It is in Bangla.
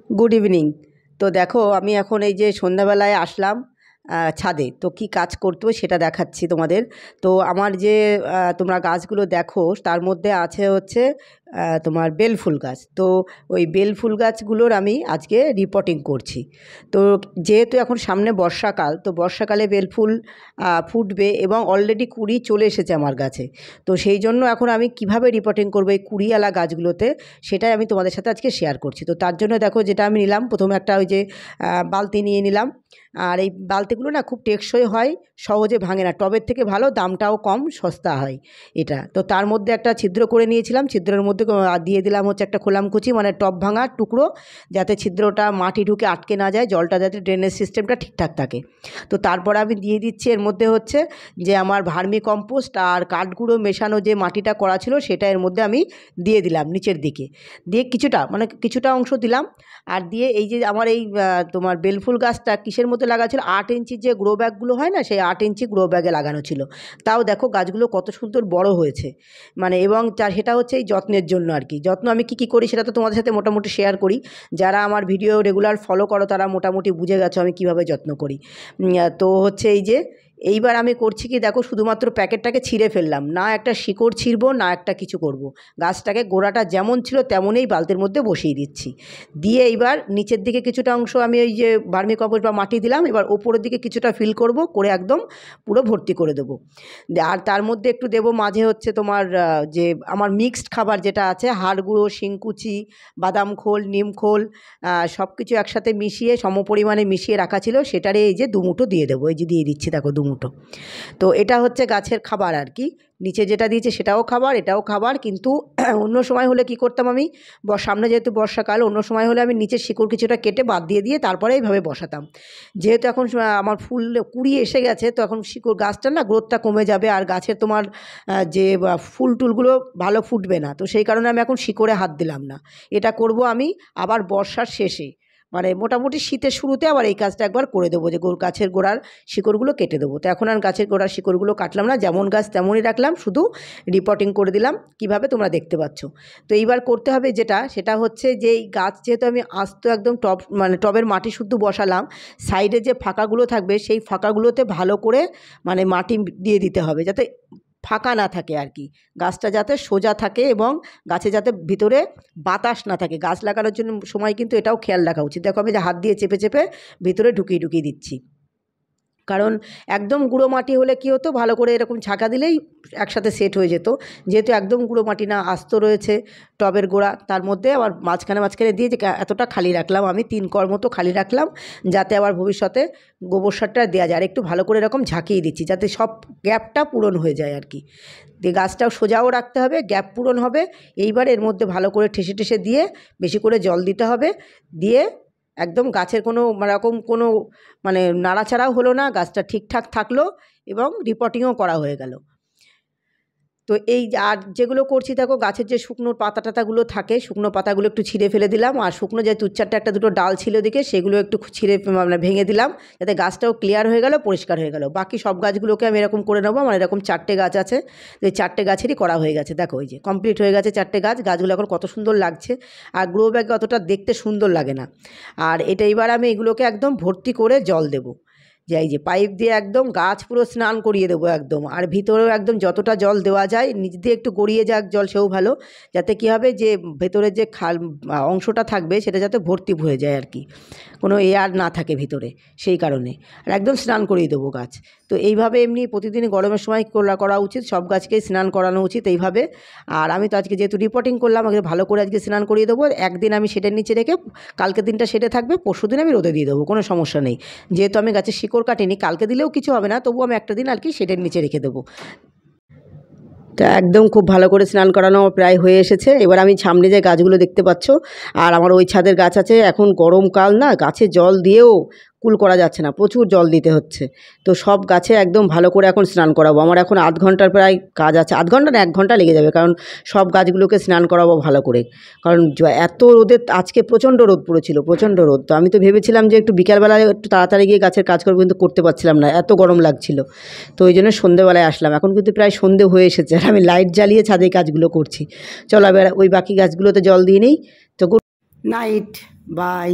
Good evening. তো দেখো আমি এখন এই যে সন্ধ্যাবেলায় আসলাম ছাদে। তো কি কাজ করতে হবে সেটা দেখাচ্ছি তোমাদের। তো আমার যে তোমরা গাছগুলো দেখো তার মধ্যে আছে হচ্ছে তোমার বেলফুল গাছ। তো ওই বেলফুল গাছগুলোর আমি আজকে রিপোর্টিং করছি। তো যেহেতু এখন সামনে বর্ষাকাল, তো বর্ষাকালে বেলফুল ফুটবে এবং অলরেডি কুড়ি চলে এসেছে আমার গাছে। তো সেই জন্য এখন আমি কিভাবে রিপোর্টিং করবো এই কুড়িওয়ালা গাছগুলোতে, সেটাই আমি তোমাদের সাথে আজকে শেয়ার করছি। তো তার জন্য দেখো যেটা আমি নিলাম, প্রথমে একটা ওই যে বালতি নিয়ে নিলাম। আর এই বালতিগুলো না খুব টেকসই হয়, সহজে ভাঙে না, টবের থেকে ভালো, দামটাও কম, সস্তা হয় এটা। তো তার মধ্যে একটা ছিদ্র করে নিয়েছিলাম, ছিদ্রের মধ্যে দিয়ে দিলাম হচ্ছে একটা খোলামকুচি মানে টব ভাঙার টুকরো, যাতে ছিদ্রটা মাটি ঢুকে আটকে না যায়, জলটা যাতে ড্রেনেজ সিস্টেমটা ঠিকঠাক থাকে। তো তারপর আমি দিয়ে দিচ্ছি এর মধ্যে হচ্ছে যে আমার ভার্মি কম্পোস্ট আর কাঠগুঁড়ো মেশানো যে মাটিটা করা ছিল সেটা এর মধ্যে আমি দিয়ে দিলাম নিচের দিকে, দিয়ে কিছুটা অংশ দিলাম। আর দিয়ে এই যে আমার এই তোমার বেলফুল গাছটা কিসের মধ্যে লাগা ছিল, 8 ইঞ্চির যে গ্রো ব্যাগগুলো হয় না, সেই 8 ইঞ্চি গ্রো ব্যাগে লাগানো ছিল। তাও দেখো গাছগুলো কত সুন্দর বড় হয়েছে, মানে এবং সেটা হচ্ছে এই যত্নের জন্য আর কি। যত্ন আমি কী করি সেটা তো তোমাদের সাথে মোটামুটি শেয়ার করি। যারা আমার ভিডিও রেগুলার ফলো করো তারা মোটামুটি বুঝে গেছো আমি কীভাবে যত্ন করি। তো হচ্ছে এই যে এইবার আমি করছি কি দেখো, শুধুমাত্র প্যাকেটটাকে ছিঁড়ে ফেললাম না, একটা শিকড় ছিঁড়বো না একটা কিছু করব। গাছটাকে গোড়াটা যেমন ছিল তেমনই বালতির মধ্যে বসিয়ে দিচ্ছি। দিয়ে এইবার নিচের দিকে কিছুটা অংশ আমি ওই যে ভার্মি কম্পোস্ট বা মাটি দিলাম, এবার ওপরের দিকে কিছুটা ফিল করব, করে একদম পুরো ভর্তি করে দেবো। আর তার মধ্যে একটু দেবো মাঝে হচ্ছে তোমার যে আমার মিক্সড খাবার যেটা আছে, হাড় গুঁড়ো, শিংকুচি, বাদাম খোল, নিম খোল, সব কিছু একসাথে মিশিয়ে সমপরিমাণে মিশিয়ে রাখা ছিল, সেটারে এই যে দুমুঠো দিয়ে দেবো। এই যে দিয়ে দিচ্ছি দেখো দুমুঠো। তো এটা হচ্ছে গাছের খাবার আর কি। নিচে যেটা দিয়েছে সেটাও খাবার, এটাও খাবার। কিন্তু অন্য সময় হলে কি করতাম আমি, সামনে যেহেতু বর্ষাকাল, অন্য সময় হলে আমি নিচের শিকড় কিছুটা কেটে বাদ দিয়ে তারপরে এইভাবে বসাতাম। যেহেতু এখন আমার ফুল কুড়ি এসে গেছে, তো এখন শিকড় গাছটা না গ্রোথটা কমে যাবে, আর গাছের তোমার যে ফুল টুলগুলো ভালো ফুটবে না। তো সেই কারণে আমি এখন শিকড়ে হাত দিলাম না। এটা করব আমি আবার বর্ষার শেষে, মানে মোটামুটি শীতের শুরুতে আবার এই কাজটা একবার করে দেবো, যে গাছের গোড়ার শিকড়গুলো কেটে দেবো। তো এখন আর গাছের গোড়ার শিকড়গুলো কাটলাম না, যেমন গাছ তেমনই রাখলাম, শুধু রিপোর্টিং করে দিলাম কিভাবে তোমরা দেখতে পাচ্ছ। তো এইবার করতে হবে সেটা হচ্ছে যে এই গাছ যেহেতু আমি আস্ত একদম টব মানে টবের মাটি শুদ্ধ বসালাম, সাইডে যে ফাঁকাগুলো থাকবে সেই ফাঁকাগুলোতে ভালো করে মানে মাটি দিয়ে দিতে হবে, যাতে ফাঁকা না থাকে আর কি, গাছটা যাতে সোজা থাকে এবং গাছে যাতে ভিতরে বাতাস না থাকে। গাছ লাগানোর জন্য সময় কিন্তু এটাও খেয়াল রাখা উচিত। দেখো আমি যে হাত দিয়ে চেপে চেপে ভিতরে ঢুকিয়ে দিচ্ছি, কারণ একদম গুঁড়ো মাটি হলে কী হতো, ভালো করে এরকম ঝাঁকা দিলেই একসাথে সেট হয়ে যেত। যেহেতু একদম গুঁড়ো মাটি না, আস্ত রয়েছে টবের গোড়া, তার মধ্যে আবার মাঝখানে দিয়ে যে এতটা খালি রাখলাম আমি, 3 কর মতো খালি রাখলাম, যাতে আবার ভবিষ্যতে গোবর সারটা দেওয়া যায়। আর একটু ভালো করে এরকম ঝাঁকিয়ে দিচ্ছি যাতে সব গ্যাপটা পূরণ হয়ে যায় আর কি। দিয়ে গাছটাও সোজাও রাখতে হবে, গ্যাপ পূরণ হবে। এইবার এর মধ্যে ভালো করে ঠেসে দিয়ে বেশি করে জল দিতে হবে। দিয়ে একদম গাছের কোনো রকম কোনো মানে নাড়াচাড়াও হলো না, গাছটা ঠিকঠাক থাকলো এবং রিপোর্টিংও করা হয়ে গেল। তো এই আর যেগুলো করছি দেখো, গাছের যে শুকনো পাতা টাতাগুলো থাকে, শুকনো পাতাগুলো একটু ছিঁড়ে ফেলে দিলাম, আর শুকনো যে 2-4টা একটা দুটো ডাল ছিল ওদিকে, সেগুলো একটু ছিঁড়ে মানে ভেঙে দিলাম, যাতে গাছটাও ক্লিয়ার হয়ে গেল, পরিষ্কার হয়ে গেল। বাকি সব গাছগুলোকে আমি এরকম করে নেবো। আমার এরকম 4টে গাছ আছে, এই 4টে গাছেরই করা হয়ে গেছে। দেখো এই যে কমপ্লিট হয়ে গেছে 4টে গাছগুলো এখন কত সুন্দর লাগছে, আর গ্রো ব্যাগে অতটা দেখতে সুন্দর লাগে না। আর এটা এবার আমি এগুলোকে একদম ভর্তি করে জল দেবো, যে এই যে পাইপ দিয়ে একদম গাছ পুরো স্নান করিয়ে দেবো একদম। আর ভিতরেও একদম যতটা জল দেওয়া যায়, নিচ দিয়ে একটু গড়িয়ে যাক জল, সেও ভালো, যাতে কী হবে যে ভেতরে যে অংশটা থাকবে সেটা যাতে ভর্তি হয়ে যায় আর কি, কোনো এয়ার না থাকে ভিতরে, সেই কারণে। আর একদম স্নান করিয়ে দেবো গাছ। তো এইভাবে এমনি প্রতিদিন গরমের সময় করা উচিত, সব গাছকেই স্নান করানো উচিত এইভাবে। আর আমি তো আজকে যেহেতু রিপোর্টিং করলাম, আগে ভালো করে আজকে স্নান করিয়ে দেবো। একদিন আমি শেডের নিচে রেখে, কালকের দিনটা শেডে থাকবে, পরশুদিন আমি রোদে দিয়ে দেবো, কোনো সমস্যা নেই। যেহেতু আমি গাছের শিকড় কাটিনি, কালকে দিলেও কিছু হবে না, তবু আমি একটা দিন আর কি শেডের নিচে রেখে দেবো। তা একদম খুব ভালো করে স্নান করানো প্রায় হয়ে এসেছে। এবার আমি সামনে যে গাছগুলো দেখতে পাচ্ছ, আর আমার ওই ছাদের গাছ আছে, এখন গরমকাল না, গাছে জল দিয়েও কুল করা যাচ্ছে না, প্রচুর জল দিতে হচ্ছে। তো সব গাছে একদম ভালো করে এখন স্নান করাবো। আমার এখন আধ ঘন্টার প্রায় কাজ আছে, আধ ঘন্টা না 1 ঘন্টা লেগে যাবে, কারণ সব গাছগুলোকে স্নান করাবো ভালো করে। কারণ এত রোদের, আজকে প্রচণ্ড রোদ পড়েছিল, প্রচণ্ড রোদ। তো আমি তো ভেবেছিলাম যে একটু বিকালবেলায় একটু তাড়াতাড়ি গিয়ে গাছের কাজ করবো, কিন্তু করতে পারছিলাম না, এত গরম লাগছিল। তো ওই জন্য সন্ধ্যেবেলায় আসলাম। এখন কিন্তু প্রায় সন্ধে হয়ে এসেছে, আর আমি লাইট জ্বালিয়ে ছাদে কাজগুলো করছি। চলো এবার ওই বাকি গাছগুলোতে জল দিয়ে নিই। তো নাইট, বাই।